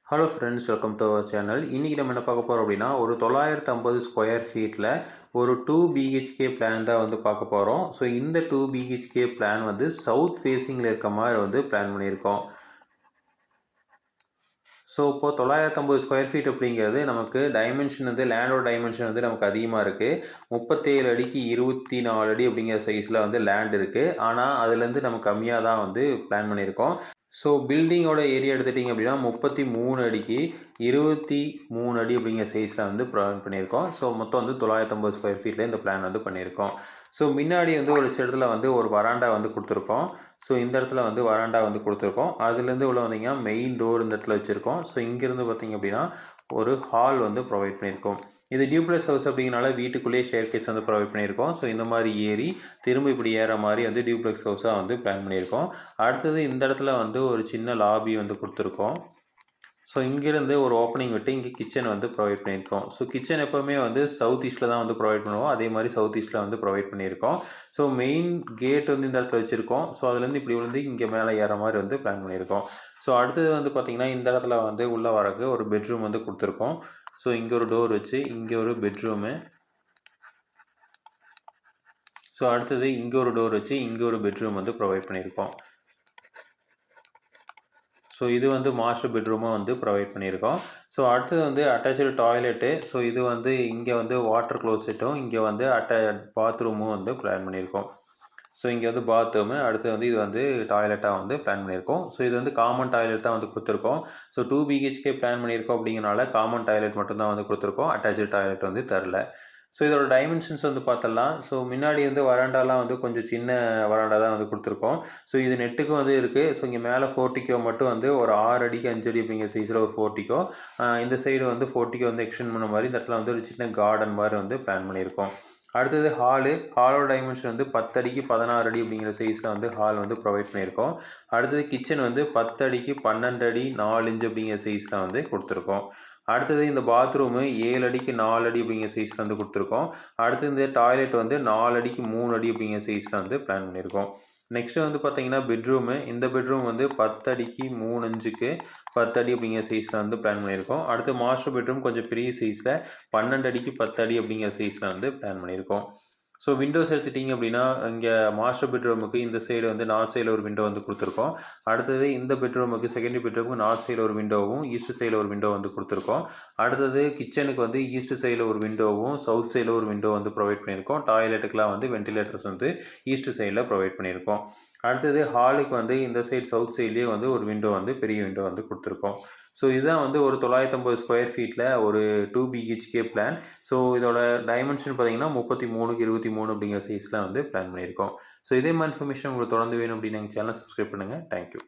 Hello friends, welcome to our channel. இன்றைக்கி நம்ம என்ன பார்க்க போகிறோம் அப்படின்னா, ஒரு 950 ஸ்கொயர் ஃபீட்டில் ஒரு 2 பிஹெச்கே பிளான் தான் வந்து பார்க்க போகிறோம். ஸோ இந்த 2 பிஹெச்கே பிளான் வந்து சவுத் ஃபேஸிங்கில் இருக்க மாதிரி வந்து பிளான் பண்ணியிருக்கோம். ஸோ இப்போது 950 ஸ்கொயர் ஃபீட் அப்படிங்கிறது நமக்கு டைமென்ஷன் வந்து லேண்டோட டைமென்ஷன் வந்து நமக்கு அதிகமாக இருக்குது. 37 அடிக்கு 24 அடி அப்படிங்கிற சைஸில் வந்து லேண்ட் இருக்குது. ஆனால் அதுலேருந்து நம்ம கம்மியாக தான் வந்து பிளான் பண்ணியிருக்கோம். ஸோ பில்டிங்கோட ஏரியா எடுத்துட்டிங்க அப்படின்னா 33 அடிக்கு 23 அடி அப்படிங்கிற சைஸில் வந்து ப்ளான் பண்ணியிருக்கோம். ஸோ மொத்தம் வந்து 950 ஸ்கொயர் ஃபீட்டில் இந்த பிளான் வந்து பண்ணியிருக்கோம். ஸோ முன்னாடி வந்து ஒரு இடத்துல வந்து ஒரு வராண்டா வந்து கொடுத்துருக்கோம். ஸோ இந்த இடத்துல வந்து வராண்டா வந்து கொடுத்துருக்கோம். அதுலேருந்து உள்ள வந்தீங்கன்னா மெயின் டோர் இந்த இடத்துல வச்சுருக்கோம். ஸோ இங்கேருந்து பார்த்திங்க அப்படின்னா ஒரு ஹால் வந்து ப்ரொவைட் பண்ணியிருக்கோம். இது டியூப்ளெக்ஸ் ஹவுஸ் அப்படிங்கனால வீட்டுக்குள்ளேயே ஸ்டேர்கேஸ் வந்து ப்ரொவைட் பண்ணியிருக்கோம். ஸோ இந்த மாதிரி ஏறி திரும்ப இப்படி ஏற மாதிரி வந்து டியூப்ளெக்ஸ் ஹவுஸாக வந்து பிளான் பண்ணியிருக்கோம். அடுத்தது இந்த இடத்துல வந்து ஒரு சின்ன லாபி வந்து கொடுத்துருக்கோம். ஸோ இங்கேருந்து ஒரு ஓப்பனிங் விட்டு இங்கே கிச்சன் வந்து ப்ரொவைட் பண்ணியிருக்கோம். ஸோ கிச்சன் எப்போவுமே வந்து சவுத் ஈஸ்ட்டில் தான் வந்து ப்ரொவைட் பண்ணுவோம். அதே மாதிரி சவுத் ஈஸ்ட்டில் வந்து ப்ரொவைட் பண்ணியிருக்கோம். ஸோ மெயின் கேட் வந்து இந்த இடத்துல வச்சுருக்கோம். ஸோ அதுலேருந்து இப்படி வந்து இங்கே மேலே ஏற மாதிரி வந்து பிளான் பண்ணியிருக்கோம். ஸோ அடுத்தது வந்து பார்த்திங்கன்னா இந்த இடத்துல வந்து உள்ளே வரக்கு ஒரு பெட்ரூம் வந்து கொடுத்துருக்கோம். ஸோ இங்கே ஒரு டோர் வச்சு இங்கே ஒரு பெட்ரூமு. ஸோ அடுத்தது இங்கே ஒரு டோர் வச்சு இங்கே ஒரு பெட்ரூம் வந்து ப்ரொவைட் பண்ணியிருக்கோம். ஸோ இது வந்து மாஸ்டர் பெட்ரூமும் வந்து ப்ரொவைட் பண்ணியிருக்கோம். ஸோ அடுத்தது வந்து அட்டாச்சு டாய்லெட்டு. ஸோ இது வந்து இங்கே வந்து வாட்டர் க்ளோசெட்டும் இங்கே வந்து பாத்ரூமும் வந்து பிளான் பண்ணியிருக்கோம். ஸோ இங்கே வந்து பாத்ரூமு, அடுத்து வந்து இது வந்து டாய்லெட்டாக வந்து பிளான் பண்ணியிருக்கோம். ஸோ இது வந்து காமன் டாய்லெட் தான் வந்து கொடுத்துருக்கோம். ஸோ 2 பிஹெச்கே பிளான் பண்ணியிருக்கோம் அப்படிங்கிறனால காமன் டாய்லெட் மட்டும்தான் வந்து கொடுத்துருக்கோம். அட்டாச்சு டாய்லெட் வந்து தரல. ஸோ இதோட டைமென்ஷன்ஸ் வந்து பார்த்தலாம். ஸோ முன்னாடி வந்து வராண்டாலாம் வந்து கொஞ்சம் சின்ன வராண்டா தான் வந்து கொடுத்துருக்கோம். ஸோ இது நெட்டுக்கும் வந்து இருக்குது. ஸோ இங்கே மேலே போர்ட்டிக்கோ மட்டும் வந்து ஒரு 6 அடிக்கு 5 அடி அப்படிங்கிற சைஸில் ஒரு போர்ட்டிக்கோ. இந்த சைடு வந்து போர்ட்டிக்கோ வந்து எக்ஸ்டெண்ட் பண்ண மாதிரி இந்த இடத்துல வந்து ஒரு சின்ன கார்டன் மாதிரி வந்து பிளான் பண்ணியிருக்கோம். அடுத்தது ஹாலோட டைமென்ஷன் வந்து 10 அடிக்கு 16 அடி அப்படிங்கிற சைஸில் வந்து ஹால் வந்து ப்ரொவைட் பண்ணியிருக்கோம். அடுத்தது கிச்சன் வந்து 10 அடிக்கு 12 அடி 4 இன்ச் அப்படிங்கிற சைஸில் வந்து கொடுத்துருக்கோம். அடுத்தது இந்த பாத்ரூமு 7 அடிக்கு 4 அடி அப்படிங்கிற சைஸில் வந்து கொடுத்துருக்கோம். அடுத்தது இந்த டாய்லெட் வந்து 4 அடிக்கு 3 அடி அப்படிங்கிற சைஸில் வந்து பிளான் பண்ணியிருக்கோம். நெக்ஸ்ட்டு வந்து பார்த்திங்கன்னா பெட்ரூமு. இந்த பெட்ரூம் வந்து 10 அடிக்கு 3 இன்ச்சுக்கு 10 அடி அப்படிங்கிற சைஸில் வந்து பிளான் பண்ணியிருக்கோம். அடுத்து மாஸ்டர் பெட்ரூம் கொஞ்சம் பெரிய சைஸில் 12 அடிக்கு 10 அடி அப்படிங்கிற சைஸில் வந்து பிளான் பண்ணியிருக்கோம். ஸோ விண்டோஸ் எடுத்துட்டிங்க அப்படின்னா இங்கே மாஸ்டர் பெட்ரூமுக்கு இந்த சைடு வந்து நார்த் சைடில் ஒரு விண்டோ வந்து கொடுத்துருக்கோம். அடுத்தது இந்த பெட்ரூமுக்கு செகண்டரி பெட்ரூமுக்கு நார்த் சைடில் ஒரு விண்டோவும் ஈஸ்ட் சைடில் ஒரு விண்டோ வந்து கொடுத்துருக்கோம். அடுத்தது கிச்சனுக்கு வந்து ஈஸ்ட் சைடில் ஒரு விண்டோவும் சவுத் சைடில் ஒரு விண்டோ வந்து ப்ரொவைட் பண்ணியிருக்கோம். டாய்லெட்டுக்கெலாம் வந்து வென்டிலேட்டர்ஸ் வந்து ஈஸ்ட் சைடில் ப்ரொவைட் பண்ணியிருக்கோம். அடுத்தது ஹாலுக்கு வந்து இந்த சைடு சவுத் சைட்லேயே வந்து ஒரு விண்டோ வந்து பெரிய விண்டோ வந்து கொடுத்துருக்கோம். ஸோ இதுதான் வந்து ஒரு 950 ஸ்கொயர் ஃபீட்டில் ஒரு 2 பிஹெச்கே பிளான். ஸோ இதோட டைமென்ஷன் பார்த்தீங்கன்னா 33க்கு 23 அப்படிங்கிற சைஸில் வந்து பிளான் பண்ணியிருக்கோம். ஸோ இதே மாதிரி இன்ஃபர்மேஷன் உங்களுக்கு தொடர்ந்து வேணும் அப்படின்னு எங்கள் சேனலை சப்ஸ்கிரைப் பண்ணுங்கள். தேங்க்யூ.